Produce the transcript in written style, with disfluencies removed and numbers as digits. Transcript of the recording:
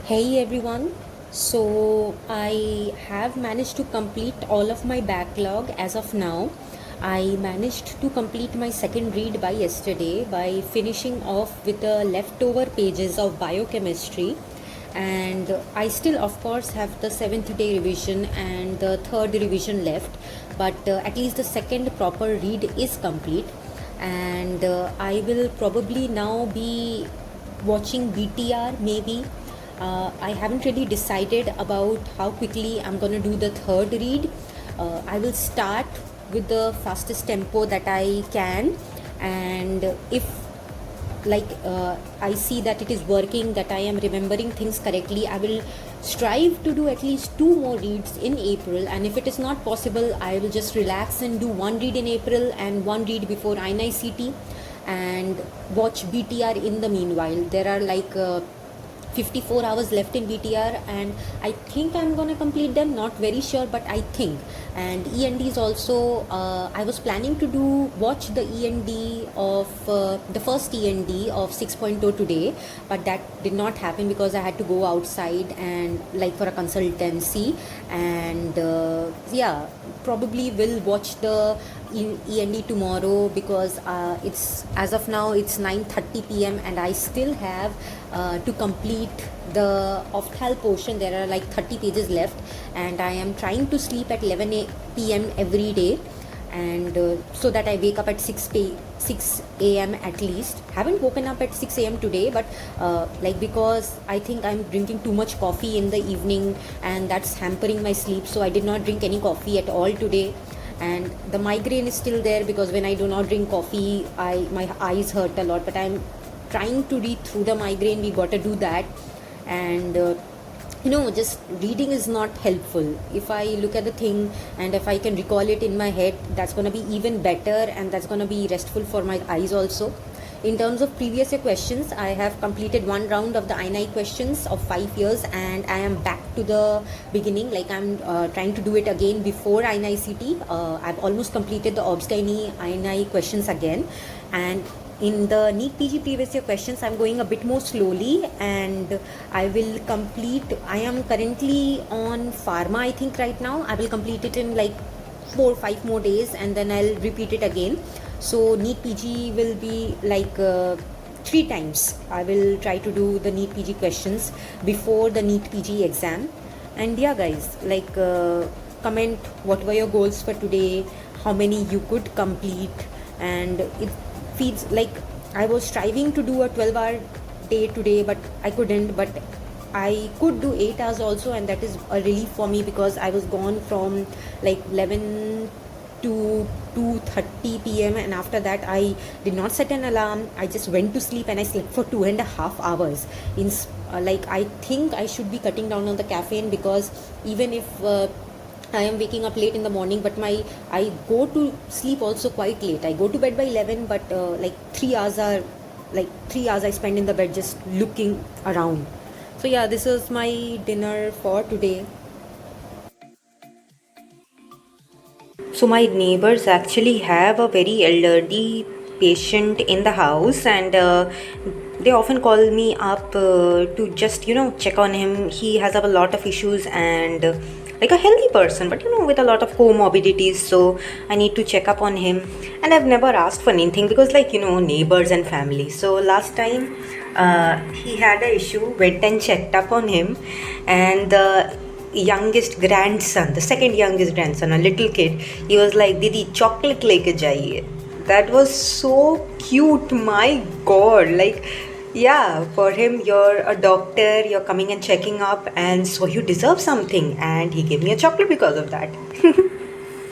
Hey everyone. So I have managed to complete all of my backlog as of now. I managed to complete my second read by yesterday by finishing off with the leftover pages of biochemistry. And I still, of course, have the seventh day revision and the third revision left, but at least the second proper read is complete. And I will probably now be watching BTR maybe. I haven't really decided about how quickly I'm gonna do the third read. I will start with the fastest tempo that I can, and if I see that it is working, that I am remembering things correctly, I will strive to do at least two more reads in April. And if it is not possible, I will just relax and do one read in April and one read before INICT and watch BTR in the meanwhile. There are 54 hours left in BTR, and I think I'm gonna complete them. Not very sure, but I think. And END is also. I was planning to watch the END of the first END of 6.0 today, but that did not happen because I had to go outside and for a consultancy. And yeah, probably will watch the END tomorrow because it's as of now it's 9:30 p.m. and I still have to complete the ophthal portion. There are 30 pages left, and I am trying to sleep at 11 p.m. every day, and so that I wake up at 6 a.m. at least. Haven't woken up at 6 a.m. today, but because I think I'm drinking too much coffee in the evening, and that's hampering my sleep, so I did not drink any coffee at all today. And the migraine is still there because when I do not drink coffee, my eyes hurt a lot, but I'm trying to read through the migraine. We got to do that. And just reading is not helpful. If I look at the thing and if I can recall it in my head, that's going to be even better, and that's going to be restful for my eyes also. In terms of previous year questions, I have completed one round of the INI questions of 5 years, and I am back to the beginning. I'm trying to do it again before INI-CT. I've almost completed the OBS-GYN INI questions again, and in the NEET PG previous year questions, I'm going a bit more slowly, and I will complete. I am currently on pharma, I think, right now. I will complete it in 4 or 5 more days, and then I'll repeat it again. So NEET PG will be 3 times. I will try to do the NEET PG questions before the NEET PG exam. And yeah, guys, comment what were your goals for today, how many you could complete, and it feels like I was striving to do a 12-hour day today, but I couldn't. But I could do 8 hours also, and that is a relief for me because I was gone from 11 to 2:30 p.m. and after that I did not set an alarm. I just went to sleep and I slept for 2.5 hours. I think I should be cutting down on the caffeine, because even if I am waking up late in the morning, but I go to sleep also quite late. I go to bed by 11, but 3 hours I spend in the bed just looking around. So yeah, this is my dinner for today. So my neighbors actually have a very elderly patient in the house, and they often call me up to just check on him. He has a lot of issues, and a healthy person, but with a lot of comorbidities. So I need to check up on him, and I've never asked for anything because neighbors and family. So last time he had an issue, went and checked up on him, and the youngest grandson, the second youngest grandson, a little kid, he was like, Didi, chocolate leke jaiye. That was so cute, my god. Yeah, for him, you're a doctor, you're coming and checking up, and so you deserve something. And he gave me a chocolate because of that.